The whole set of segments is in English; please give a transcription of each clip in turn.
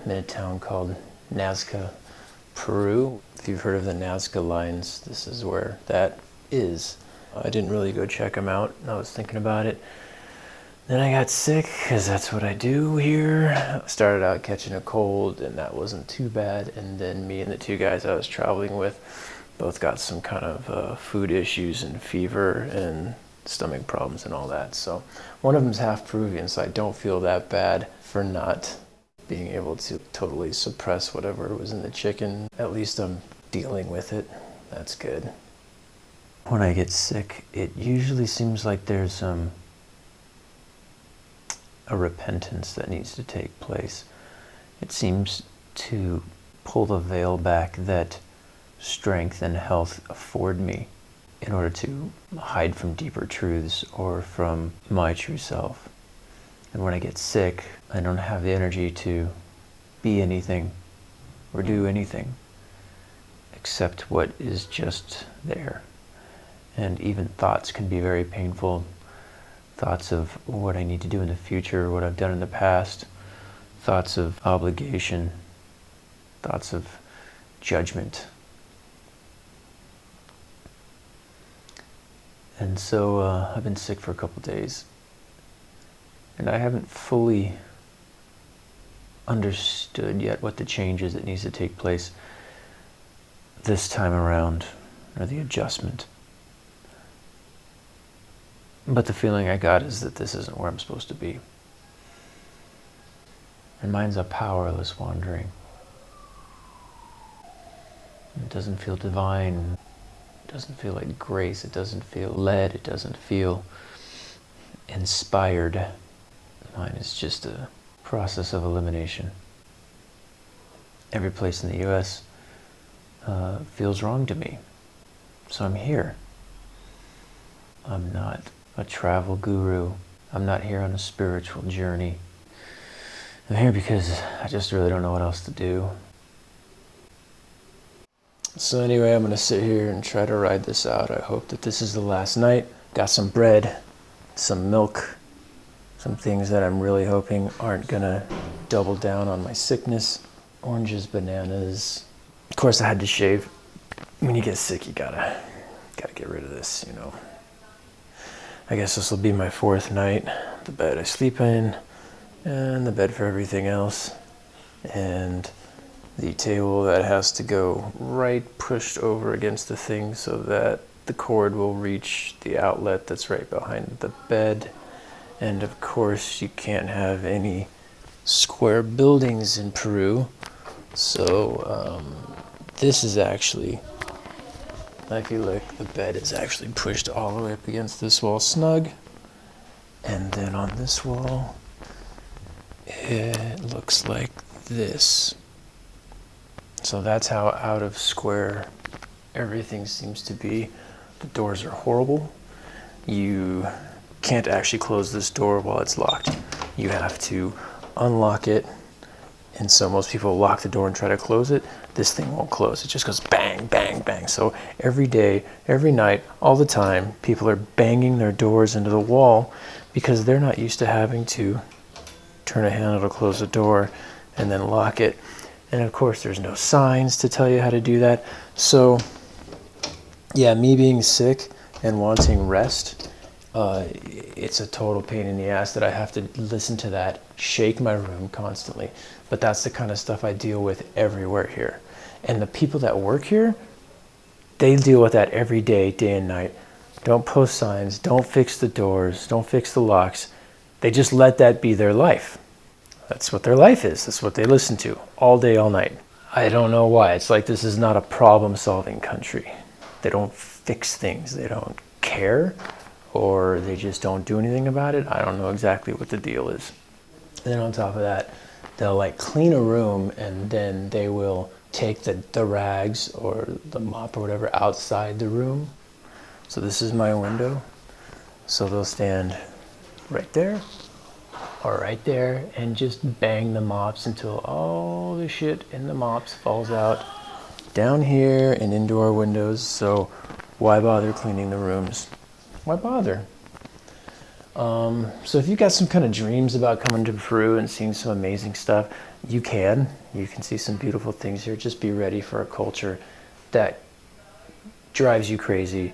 I'm in a town called Nazca, Peru. If you've heard of the Nazca lines, this is where that is. I didn't really go check them out. I was thinking about it. Then I got sick, because that's what I do here. I started out catching a cold, and that wasn't too bad. And then me and the two guys I was traveling with both got some kind of food issues and fever and stomach problems and all that. So one of them's half Peruvian, so I don't feel that bad for not being able to totally suppress whatever was in the chicken. At least I'm dealing with it. That's good. When I get sick, it usually seems like there's a repentance that needs to take place. It seems to pull the veil back that strength and health afford me in order to hide from deeper truths or from my true self. And when I get sick, I don't have the energy to be anything or do anything except what is just there. And even thoughts can be very painful. Thoughts of what I need to do in the future, what I've done in the past, thoughts of obligation, thoughts of judgment. And so I've been sick for a couple days, and I haven't fully understood yet what the change is that needs to take place this time around, or the adjustment. But the feeling I got is that this isn't where I'm supposed to be. And mine's a powerless wandering. It doesn't feel divine. It doesn't feel like grace. It doesn't feel led. It doesn't feel inspired. Mine is just a process of elimination. Every place in the U.S. Feels wrong to me. So I'm here. I'm not a travel guru. I'm not here on a spiritual journey. I'm here because I just really don't know what else to do. So anyway, I'm gonna sit here and try to ride this out. I hope that this is the last night. Got some bread, some milk, some things that I'm really hoping aren't gonna double down on my sickness. Oranges, bananas. Of course, I had to shave. When you get sick, you gotta get rid of this, you know. I guess this will be my fourth night. The bed I sleep in, and the bed for everything else, and the table that has to go right pushed over against the thing so that the cord will reach the outlet that's right behind the bed. And of course, you can't have any square buildings in Peru. So this is actually, if you look, the bed is actually pushed all the way up against this wall snug. And then on this wall, it looks like this. So that's how out of square everything seems to be. The doors are horrible. You can't actually close this door while it's locked. You have to unlock it. And so most people lock the door and try to close it. This thing won't close. It just goes bang, bang, bang. So every day, every night, all the time, people are banging their doors into the wall because they're not used to having to turn a handle to close the door and then lock it. And of course, there's no signs to tell you how to do that. So yeah, me being sick and wanting rest, it's a total pain in the ass that I have to listen to that shake my room constantly. But that's the kind of stuff I deal with everywhere here. And the people that work here, they deal with that every day, day and night. Don't post signs, don't fix the doors, don't fix the locks. They just let that be their life. That's what their life is. That's what they listen to all day, all night. I don't know why. It's like this is not a problem-solving country. They don't fix things. They don't care, or they just don't do anything about it. I don't know exactly what the deal is. And then on top of that, they'll like clean a room, and then they will take the rags or the mop or whatever outside the room. So this is my window. So they'll stand right there or right there and just bang the mops until all the shit in the mops falls out down here and into our windows. So why bother cleaning the rooms? Why bother? So if you've got some kind of dreams about coming to Peru and seeing some amazing stuff, you can. You can see some beautiful things here. Just be ready for a culture that drives you crazy.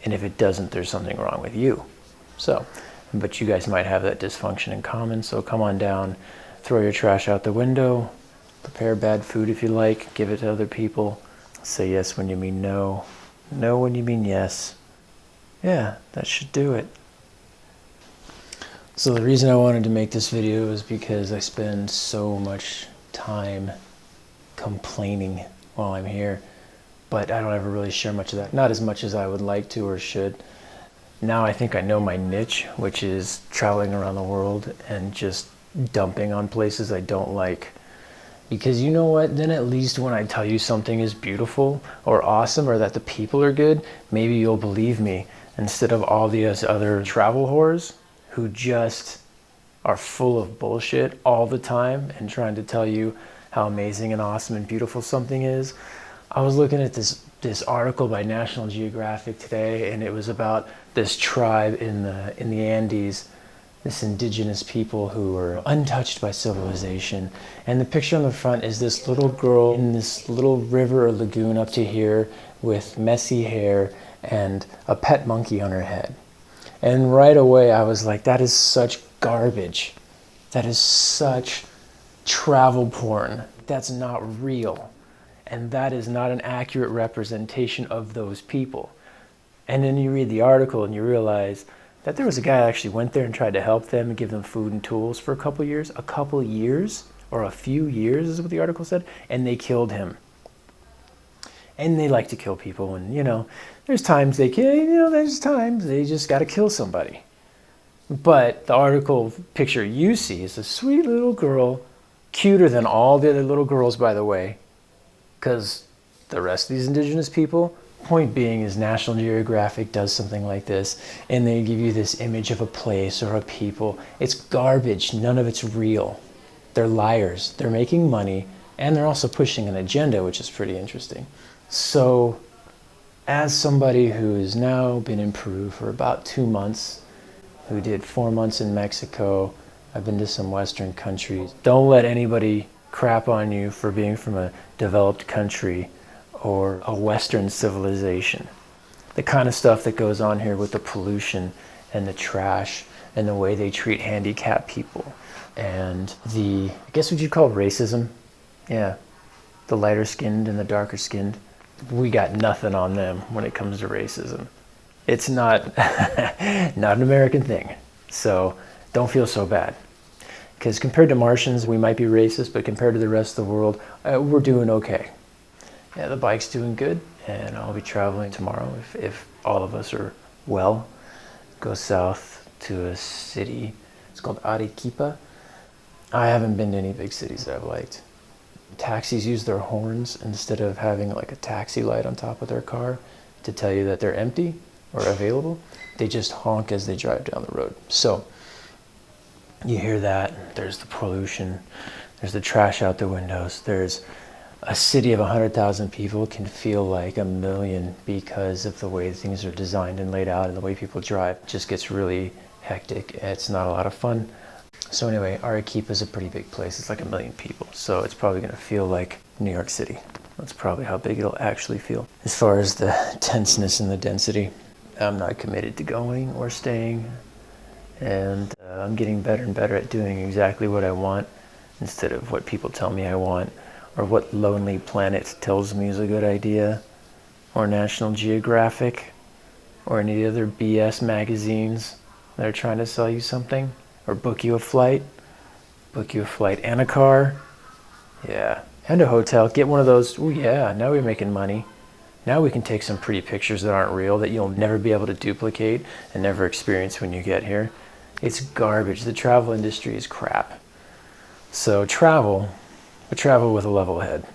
And if it doesn't, there's something wrong with you. So, but you guys might have that dysfunction in common. So come on down, throw your trash out the window, prepare bad food if you like, give it to other people. Say yes when you mean no, no when you mean yes. Yeah, that should do it. So the reason I wanted to make this video is because I spend so much time complaining while I'm here, but I don't ever really share much of that. Not as much as I would like to or should. Now I think I know my niche, which is traveling around the world and just dumping on places I don't like. Because you know what, then at least when I tell you something is beautiful or awesome or that the people are good, maybe you'll believe me instead of all these other travel whores who just are full of bullshit all the time and trying to tell you how amazing and awesome and beautiful something is. I was looking at this article by National Geographic today, and it was about this tribe in the Andes, this indigenous people who were untouched by civilization. And the picture on the front is this little girl in this little river or lagoon up to here with messy hair and a pet monkey on her head. And right away I was like, that is such garbage. That is such travel porn. That's not real. And that is not an accurate representation of those people. And then you read the article and you realize that there was a guy that actually went there and tried to help them and give them food and tools for a couple years, or a few years is what the article said, and they killed him. And they like to kill people, and there's times they kill, there's times they just got to kill somebody. But the article picture you see is a sweet little girl, cuter than all the other little girls, by the way, because the rest of these indigenous people, point being is National Geographic does something like this and they give you this image of a place or a people. It's garbage. None of it's real. They're liars. They're making money and they're also pushing an agenda, which is pretty interesting. So as somebody who has now been in Peru for about 2 months, who did 4 months in Mexico, I've been to some Western countries. Don't let anybody crap on you for being from a developed country or a Western civilization. The kind of stuff that goes on here with the pollution and the trash and the way they treat handicapped people and I guess what you'd call racism. Yeah, the lighter skinned and the darker skinned. We got nothing on them when it comes to racism. It's not, not an American thing. So don't feel so bad. Because compared to Martians, we might be racist, but compared to the rest of the world, we're doing okay. Yeah, the bike's doing good, and I'll be traveling tomorrow if all of us are well. Go south to a city. It's called Arequipa. I haven't been to any big cities that I've liked. Taxis use their horns instead of having like a taxi light on top of their car to tell you that they're empty or available. They just honk as they drive down the road. So you hear that. There's the pollution. There's the trash out the windows. There's a city of 100,000 people can feel like 1 million because of the way things are designed and laid out and the way people drive. It just gets really hectic. It's not a lot of fun. So anyway, Arequipa is a pretty big place. It's like 1 million people. So it's probably going to feel like New York City. That's probably how big it'll actually feel. As far as the tenseness and the density, I'm not committed to going or staying. And I'm getting better and better at doing exactly what I want instead of what people tell me I want, or what Lonely Planet tells me is a good idea, or National Geographic, or any other BS magazines that are trying to sell you something, or book you a flight and a car, yeah, and a hotel. Get one of those. Oh yeah, now we're making money. Now we can take some pretty pictures that aren't real, that you'll never be able to duplicate and never experience when you get here. It's garbage. The travel industry is crap. So travel, but travel with a level head.